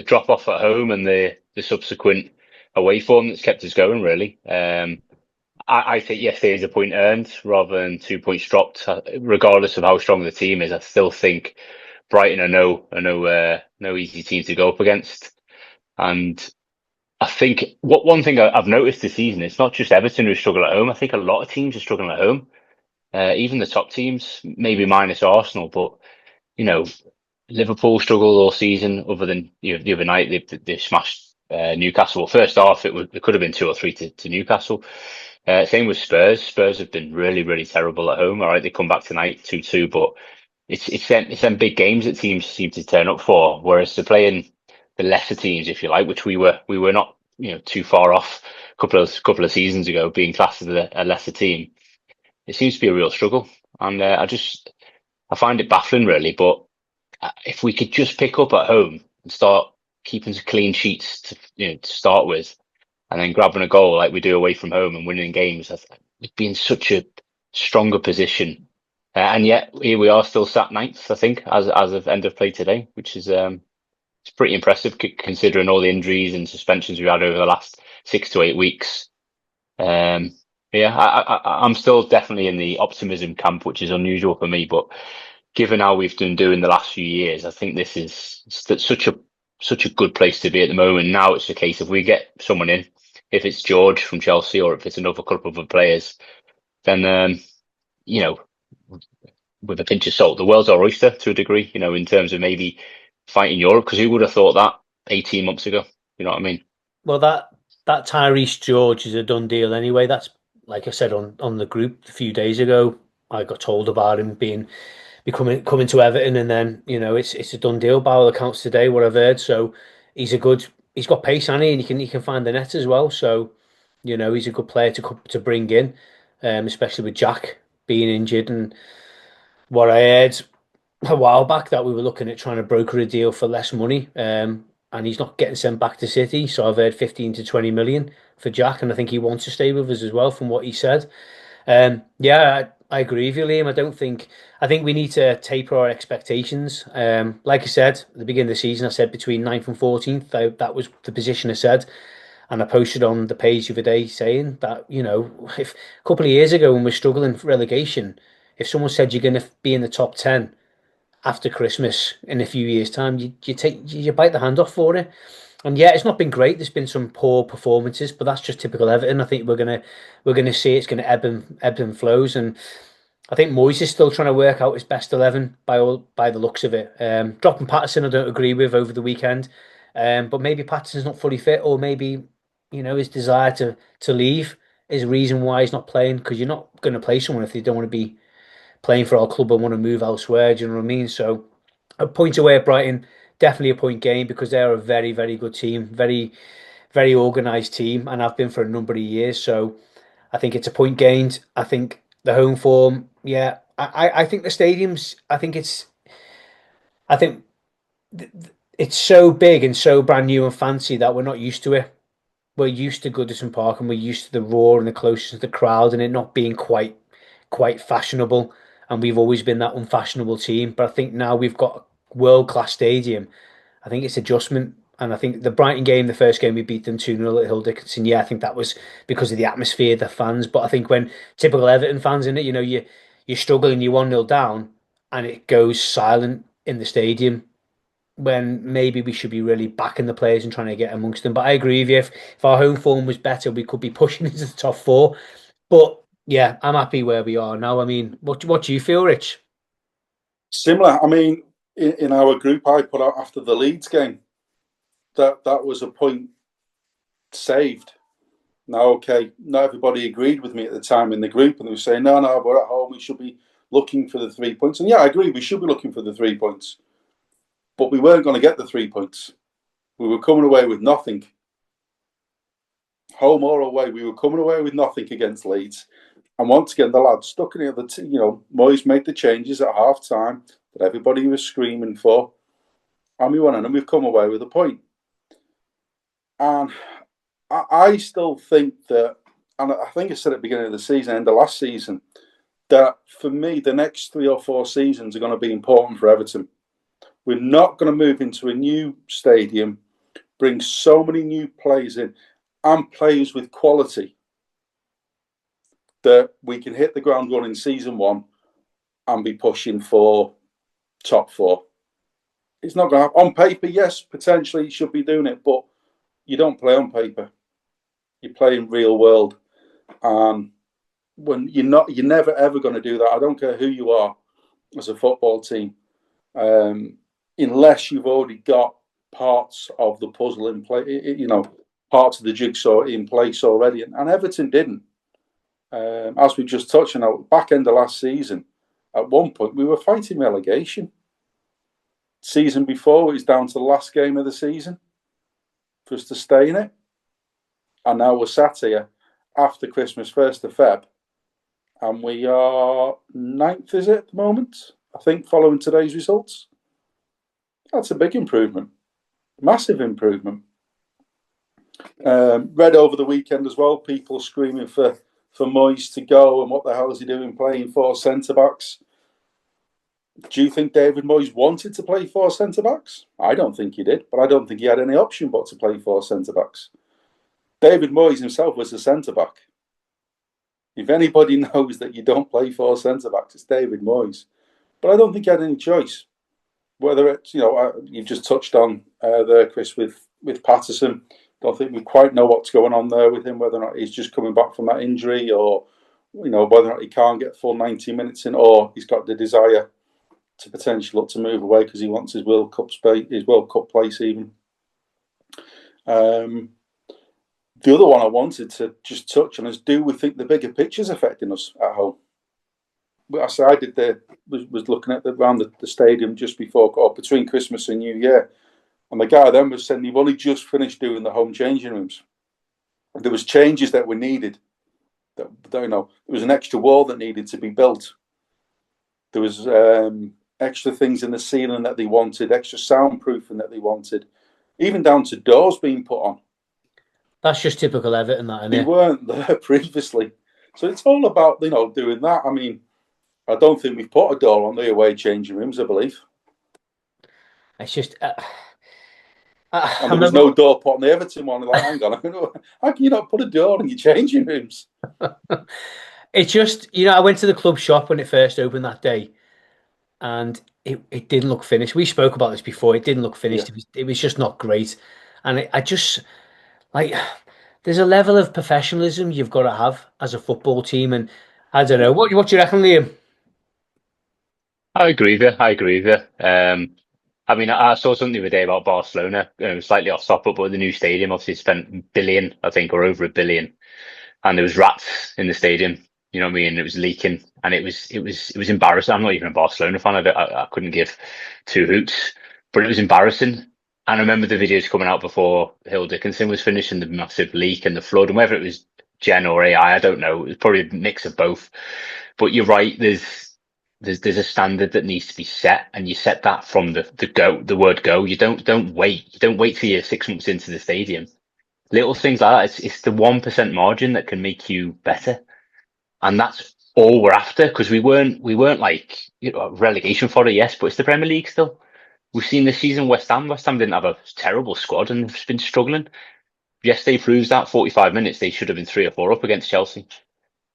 drop off at home and the subsequent away form that's kept us going, really. I think yesterday is a point earned rather than 2 points dropped. Regardless of how strong the team is, I still think Brighton are no easy team to go up against. And I think one thing I've noticed this season, it's not just Everton who struggle at home. I think a lot of teams are struggling at home. Even the top teams, maybe minus Arsenal, but you know, Liverpool struggled all season. Other than the other night, they smashed Newcastle. Well, first half, it could have been 2 or 3 to Newcastle. Same with Spurs. Spurs have been really terrible at home. All right, they come back tonight 2-2, but it's them big games that teams seem to turn up for. Whereas they're playing the lesser teams, if you like, which we were not too far off a couple of seasons ago, being classed as a lesser team. It seems to be a real struggle, and I find it baffling, really. But if we could just pick up at home and start keeping some clean sheets to start with, and then grabbing a goal like we do away from home and winning games, we'd be in such a stronger position. And yet here we are, still sat ninth, I think, as of end of play today, which is it's pretty impressive considering all the injuries and suspensions we've had over the last 6 to 8 weeks. Yeah, I'm still definitely in the optimism camp, which is unusual for me. But given how we've been doing the last few years, I think this is such a good place to be at the moment. Now it's a case of we get someone in, if it's George from Chelsea or if it's another couple of other players, then you know, with a pinch of salt, the world's our oyster to a degree. In terms of maybe fighting Europe, because who would have thought that 18 months ago? You know what I mean? Well, that Tyrese George is a done deal anyway. That's like I said on the group a few days ago. I got told about him becoming coming to Everton, and then it's a done deal by all accounts today. What I've heard, so he's got pace, and he can find the net as well. So he's a good player to bring in, especially with Jack being injured. And what I heard a while back that we were looking at trying to broker a deal for less money, and he's not getting sent back to City. So I've heard 15 to 20 million for Jack, and I think he wants to stay with us as well, from what he said. Yeah, I agree with you, Liam. I think we need to taper our expectations. Like I said at the beginning of the season, I said between 9th and 14th. That was the position I said, and I posted on the page the other day saying that if a couple of years ago when we're struggling for relegation, if someone said you're going to be in the top 10 after Christmas in a few years' time, you bite the hand off for it. And yeah, it's not been great. There's been some poor performances, but that's just typical Everton. I think we're gonna see it's gonna ebb and flows, and I think Moyes is still trying to work out his best 11 by the looks of it. Dropping Patterson, I don't agree with over the weekend, but maybe Patterson's not fully fit, or maybe his desire to leave is a reason why he's not playing. Because you're not going to play someone if they don't want to be playing for our club and want to move elsewhere. Do you know what I mean? So a point away at Brighton, definitely a point game, because they're a very good team, very organised team, and have been for a number of years. So I think it's a point gained. I think the home form, yeah. I think the stadiums. I think it's so big and so brand new and fancy that we're not used to it. We're used to Goodison Park, and we're used to the roar and the closeness of the crowd, and it not being quite fashionable. And we've always been that unfashionable team. But I think now we've got a world class stadium. I think it's adjustment. And I think the Brighton game, the first game we beat them 2-0 at Hill Dickinson. Yeah, I think that was because of the atmosphere, the fans. But I think when typical Everton fans in it, you're struggling, you're 1-0 down, and it goes silent in the stadium, when maybe we should be really backing the players and trying to get amongst them. But I agree with you. If our home form was better, we could be pushing into the top four. But yeah, I'm happy where we are now. I mean, what do you feel, Rich? Similar. I mean, in our group, I put out after the Leeds game that was a point saved. Now, okay, not everybody agreed with me at the time in the group, and they were saying, no, we're at home, we should be looking for the 3 points. And yeah, I agree, we should be looking for the 3 points. But we weren't going to get the 3 points. We were coming away with nothing. Home or away, we were coming away with nothing against Leeds. And once again, the lads stuck in it. Moyes made the changes at half time that everybody was screaming for. And we went in and we've come away with a point. And I still think that, and I think I said at the beginning of the season, end of last season, that for me, the next 3 or 4 seasons are going to be important for Everton. We're not going to move into a new stadium bring so many new players in and players with quality that we can hit the ground running season 1 and be pushing for top 4. It's not going to happen. On paper, yes, potentially you should be doing it, but you don't play on paper. You play in real world. And when you're never ever going to do that. I don't care who you are as a football team, unless you've already got parts of the puzzle in play, parts of the jigsaw in place already. And Everton didn't. As we just touched on, at the back end of last season, at one point we were fighting relegation. Season before, it was down to the last game of the season for us to stay in it. And now we're sat here after Christmas, 1st of Feb, and we are 9th, is it, at the moment? I think, following today's results. That's a big improvement. Massive improvement. Read over the weekend as well, people screaming for Moyes to go, and what the hell is he doing playing 4 centre-backs? Do you think David Moyes wanted to play 4 centre-backs? I don't think he did, but I don't think he had any option but to play 4 centre-backs. David Moyes himself was a centre-back. If anybody knows that you don't play 4 centre-backs, it's David Moyes. But I don't think he had any choice. Whether it's, you've just touched on there, Chris, with Patterson. Don't think we quite know what's going on there with him, whether or not he's just coming back from that injury, or whether or not he can't get full 90 minutes in, or he's got the desire to potentially look to move away because he wants his World Cup place even. The other one I wanted to just touch on is, do we think the bigger picture's affecting us at home? Was looking at around the stadium just before or between Christmas and New Year, and the guy then was saying they've only just finished doing the home changing rooms. There was changes that were needed. There was an extra wall that needed to be built. There was extra things in the ceiling that they wanted, extra soundproofing that they wanted, even down to doors being put on. That's just typical Everton, that, isn't it? They weren't there previously. So it's all about, doing that. I mean, I don't think we've put a door on the away changing rooms, I believe. It's just... and there was no door put on the Everton one. Like, hang on, how can you not put a door in your changing rooms? It's just, I went to the club shop when it first opened that day, and it didn't look finished. We spoke about this before. It didn't look finished. Yeah. It was just not great. And I just... there's a level of professionalism you've got to have as a football team, and I don't know. What do you reckon, Liam? I agree with you. I mean, I saw something the other day about Barcelona, slightly off topic, but the new stadium obviously spent $1 billion, I think, or over $1 billion, and there was rats in the stadium. You know what I mean? It was leaking, and it was embarrassing. I'm not even a Barcelona fan. I couldn't give 2 hoots, but it was embarrassing. And I remember the videos coming out before Hill Dickinson was finished, and the massive leak and the flood, and whether it was Gen or AI, I don't know. It was probably a mix of both. But you're right. There's a standard that needs to be set, and you set that from the word go. You don't wait. You don't wait till you're 6 months into the stadium. Little things like that. It's the 1% margin that can make you better, and that's all we're after. Because we weren't like relegation fodder, yes, but it's the Premier League still. We've seen this season West Ham. West Ham didn't have a terrible squad and they've been struggling. Yesterday proves that. 45 minutes, they should have been 3 or 4 up against Chelsea.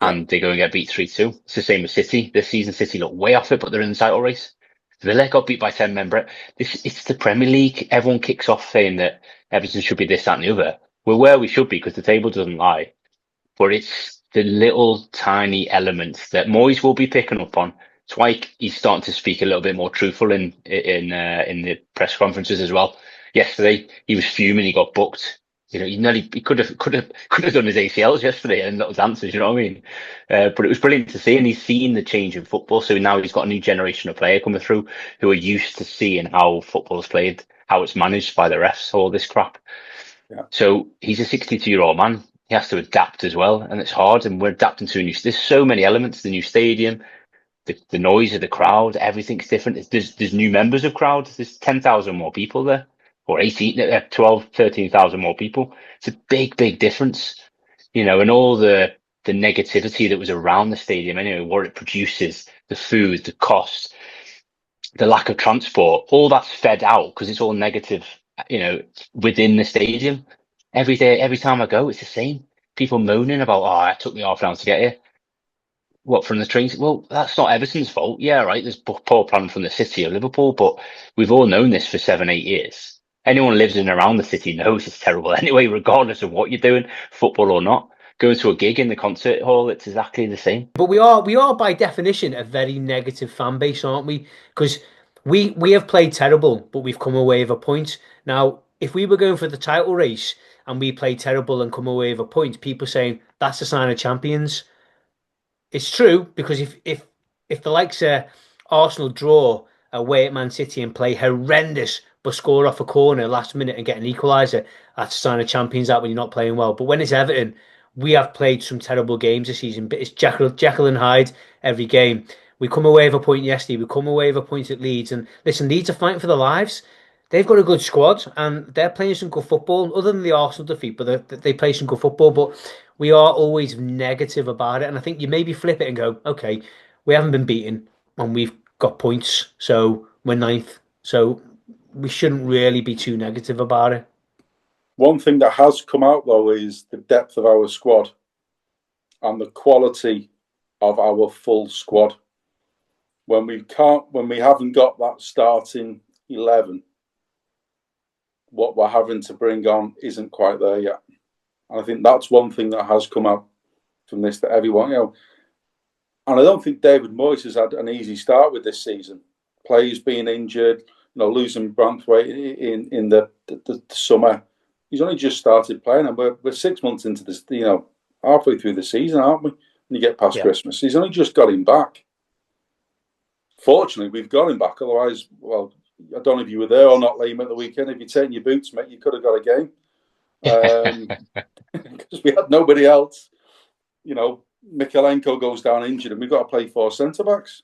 And they go and get beat 3-2. It's the same with City. This season, City look way off it, but they're in the title race. Villa got beat by 10 men. It's the Premier League. Everyone kicks off saying that Everton should be this, that, and the other. We're where we should be because the table doesn't lie. But it's the little tiny elements that Moyes will be picking up on. It's why he's starting to speak a little bit more truthful in the press conferences as well. Yesterday, he was fuming. He got booked. He could have done his ACLs yesterday and not his answers. You know what I mean? But it was brilliant to see, and he's seen the change in football. So now he's got a new generation of player coming through who are used to seeing how football is played, how it's managed by the refs, all this crap. Yeah. So he's a 62-year-old man. He has to adapt as well, and it's hard. And we're adapting to a new. There's so many elements. The new stadium. The noise of the crowd, everything's different. There's new members of crowds. There's 10,000 more people there, or 12, 13,000 more people. It's a big, big difference, and all the negativity that was around the stadium anyway, what it produces, the food, the cost, the lack of transport, all that's fed out because it's all negative within the stadium. Every day, every time I go, it's the same. People moaning about, oh, it took me half an hour to get here. What, from the trains? Well, that's not Everton's fault. Yeah, right. There's poor planning from the city of Liverpool, but we've all known this for 7, 8 years. Anyone who lives in and around the city knows it's terrible anyway, regardless of what you're doing, football or not. Going to a gig in the concert hall, it's exactly the same. But we are by definition a very negative fan base, aren't we? Because we have played terrible, but we've come away with a point. Now, if we were going for the title race and we played terrible and come away with a point, people saying that's a sign of champions. It's true because if the likes of Arsenal draw away at Man City and play horrendous but score off a corner last minute and get an equaliser, that's a sign of champions that when you're not playing well. But when it's Everton, we have played some terrible games this season. But it's Jekyll and Hyde every game. We come away with a point yesterday. We come away with a point at Leeds. And listen, Leeds are fighting for their lives. They've got a good squad and they're playing some good football, other than the Arsenal defeat, but they play some good football. But we are always negative about it. And I think you maybe flip it and go, okay, we haven't been beaten and we've got points. So we're ninth. So we shouldn't really be too negative about it. One thing that has come out, though, is the depth of our squad and the quality of our full squad. When we haven't got that starting 11, what we're having to bring on isn't quite there yet. And I think that's one thing that has come out from this, that everyone, and I don't think David Moyes has had an easy start with this season. Players being injured, losing Branthwaite in the summer. He's only just started playing, and we're 6 months into this, halfway through the season, aren't we? When you get past Christmas, he's only just got him back. Fortunately, we've got him back. Otherwise, well, I don't know if you were there or not, Liam, at the weekend. If you'd taken your boots, mate, you could have got a game. Because we had nobody else. Mikalenko goes down injured, and we've got to play 4 centre-backs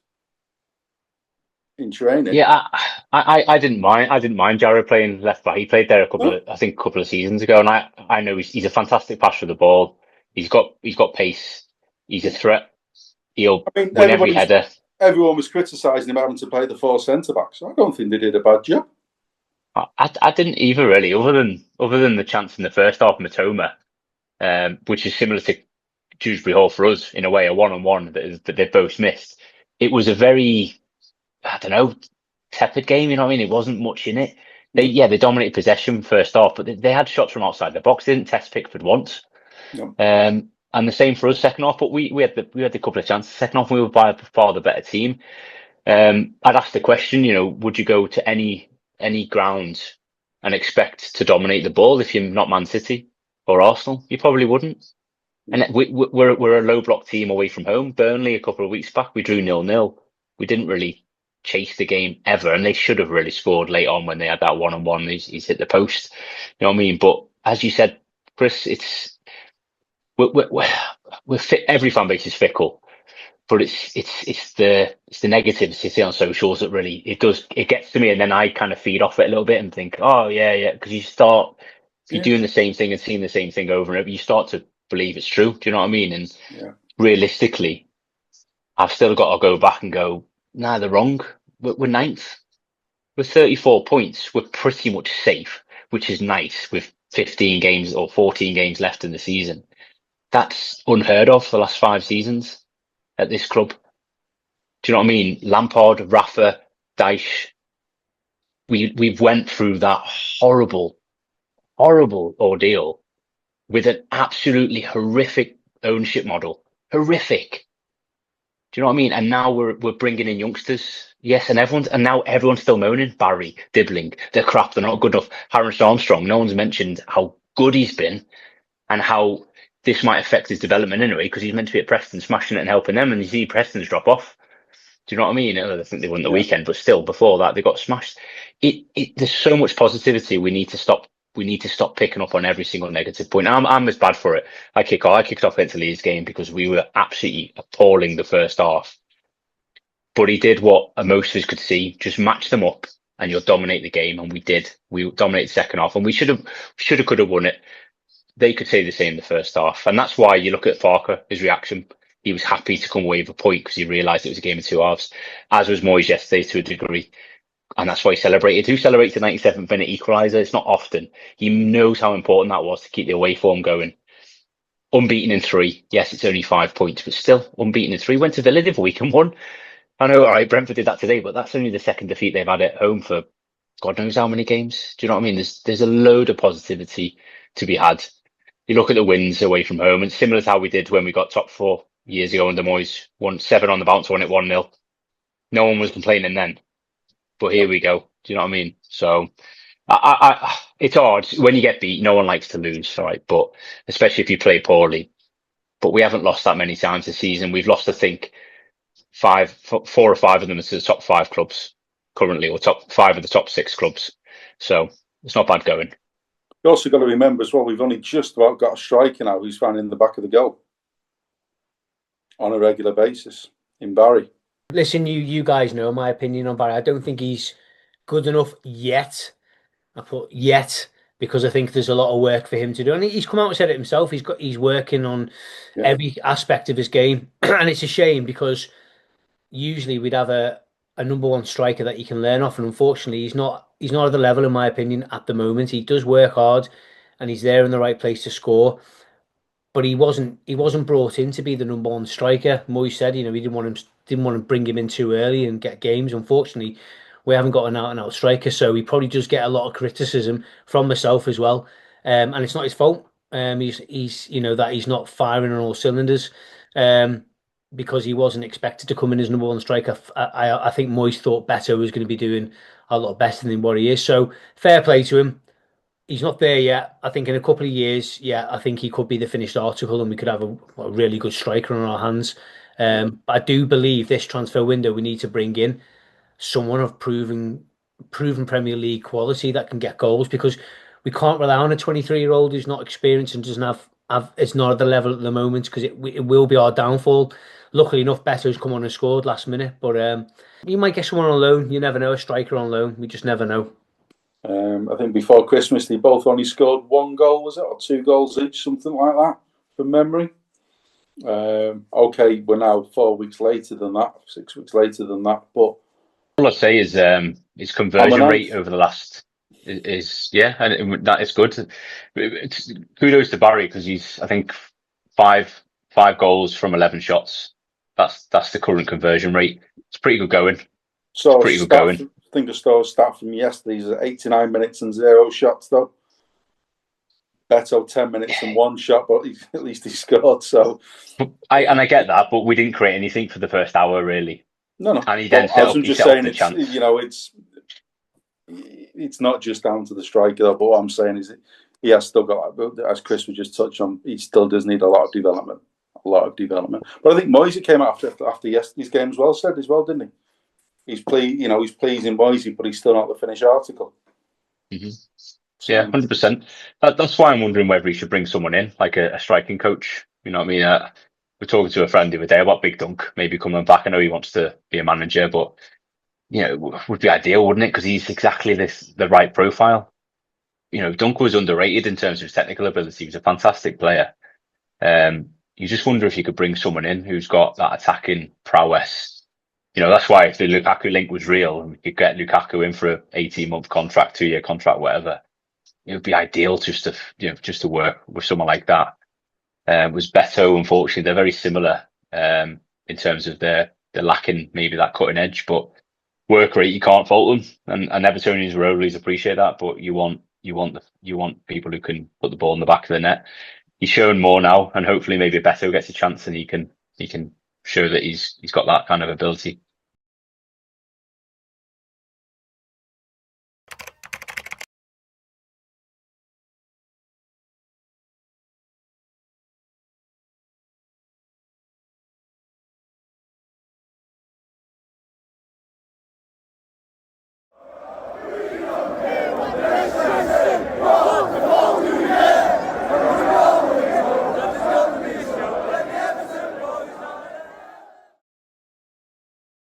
in training. Yeah, I didn't mind. I didn't mind Jarrod playing left back. He played there a couple of seasons ago, and I know he's a fantastic passer of the ball. He's got pace. He's a threat. He'll win every header. Everyone was criticising him having to play the 4 centre-backs. I don't think they did a bad job. I didn't either, really, other than the chance in the first half, Matoma, which is similar to Dewsbury Hall for us in a way, a one-on-one that they've both missed. It was a very, I don't know, tepid game. You know what I mean? It wasn't much in it. They dominated possession first half, but they had shots from outside the box. They didn't test Pickford once. No. And the same for us second half, but we had the couple of chances second half. We were by far the better team. I'd ask the question, would you go to any ground and expect to dominate the ball if you're not Man City or Arsenal? You probably wouldn't. And we're a low block team away from home. Burnley a couple of weeks back, we drew 0-0. We didn't really chase the game ever, and they should have really scored late on when they had that one-on-one. He's hit the post. You know what I mean? But as you said, Chris, we're fit. Every fan base is fickle, but it's the negatives you see on socials that really it gets to me, and then I kind of feed off it a little bit and think, oh yeah, because you're doing the same thing and seeing the same thing over and over, you start to believe it's true. Do you know what I mean? And realistically, I've still got to go back and go, nah, they're wrong. We're ninth. We're 34 points. We're pretty much safe, which is nice with 15 games or 14 games left in the season. That's unheard of for the last 5 seasons at this club. Do you know what I mean? Lampard, Rafa, Dyche. We've went through that horrible ordeal with an absolutely horrific ownership model. Horrific. Do you know what I mean? And now we're bringing in youngsters. Yes, and now everyone's still moaning. Barry, Dibbling, they're crap. They're not good enough. Harris Armstrong. No one's mentioned how good he's been and how this might affect his development anyway, because he's meant to be at Preston, smashing it and helping them. And you see Preston's drop off. Do you know what I mean? I think they won the weekend, but still, before that, they got smashed. There's so much positivity. We need to stop picking up on every single negative point. I'm as bad for it. I kicked off against the Leeds game because we were absolutely appalling the first half. But he did what most of us could see: just match them up, and you'll dominate the game. And we did. We dominated the second half, and we could have won it. They could say the same in the first half, and that's why you look at Farker, his reaction. He was happy to come away with a point because he realised it was a game of 2 halves, as was Moyes yesterday to a degree. And that's why he celebrated. Who celebrates the 97th minute equaliser? It's not often. He knows how important that was to keep the away form going. Unbeaten in 3. Yes, it's only 5 points, but still unbeaten in 3. Went to Villa the other week and won. I know, all right, Brentford did that today, but that's only the second defeat they've had at home for God knows how many games. Do you know what I mean? There's a load of positivity to be had. You look at the wins away from home, and similar to how we did when we got top 4 years ago under Moyes, won 7 on the bounce, won it 1-0. No one was complaining then, but here we go. Do you know what I mean? So it's hard when you get beat. No one likes to lose, right? But especially if you play poorly. But we haven't lost that many times this season. We've lost, I think, 4 or 5 of them to the top 5 clubs currently, or top 5 of the top 6 clubs. So it's not bad going. You also got to remember as well, we've only just about got a striker now who's finding the back of the goal on a regular basis in Barry. Listen, you guys know my opinion on Barry. I don't think he's good enough yet. I put yet because I think there's a lot of work for him to do. And he's come out and said it himself. He's working on every aspect of his game. And it's a shame because usually we'd have a number one striker that you can learn off. And unfortunately, he's not at the level, in my opinion, at the moment. He does work hard and he's there in the right place to score. But he wasn't brought in to be the number one striker. Moyes said, he didn't want to bring him in too early and get games. Unfortunately, we haven't got an out and out striker, so he probably does get a lot of criticism from myself as well. And it's not his fault. He's that he's not firing on all cylinders. Because he wasn't expected to come in as number one striker. I think Moyes thought Beto was going to be doing a lot better than what he is. So fair play to him. He's not there yet. I think in a couple of years, I think he could be the finished article and we could have a really good striker on our hands. I do believe this transfer window we need to bring in someone of proven Premier League quality that can get goals, because we can't rely on a 23-year-old who's not experienced and doesn't have it's not at the level at the moment, because it will be our downfall. Luckily enough, Beto's come on and scored last minute, but you might get someone on loan. You never know, a striker on loan. We just never know. I think before Christmas, they both only scored 1 goal, was it? Or 2 goals each, something like that, from memory. Okay, we're now 4 weeks later than that, 6 weeks later than that. But all I say is his conversion rate over the last is and that is good. Kudos to Barry, because he's, I think, 5 goals from 11 shots. That's the current conversion rate. It's pretty good going. So pretty good going. I think I saw a stat from yesterday. He's at 89 minutes and 0 shots, though. Beto 10 minutes and 1 shot, but at least he scored. So I get that, but we didn't create anything for the first hour, really. No. And he then set up the chance. It's not just down to the striker, though. But what I'm saying is that he has still got, as Chris was just touched on, he still does need a lot of development. But I think Moisey came after yesterday's game as well, didn't he? He's pleasing Moisey, but he's still not the finished article. Mm-hmm. Yeah, 100%. That's why I'm wondering whether he should bring someone in, like a striking coach. You know what I mean? We're talking to a friend the other day about Big Dunk maybe coming back. I know he wants to be a manager, but it would be ideal, wouldn't it? Because he's exactly the right profile. Dunk was underrated in terms of his technical ability. He was a fantastic player. You just wonder if you could bring someone in who's got that attacking prowess. That's why if the Lukaku link was real and we could get Lukaku in for an 18-month contract, 2-year contract, whatever, it would be ideal just to work with someone like that. Was Beto, unfortunately, they're very similar in terms of they're lacking maybe that cutting edge, but work rate, you can't fault them. And Evertonians will always appreciate that, but you want people who can put the ball in the back of the net. He's shown more now, and hopefully maybe Beto gets a chance and he can show that he's got that kind of ability.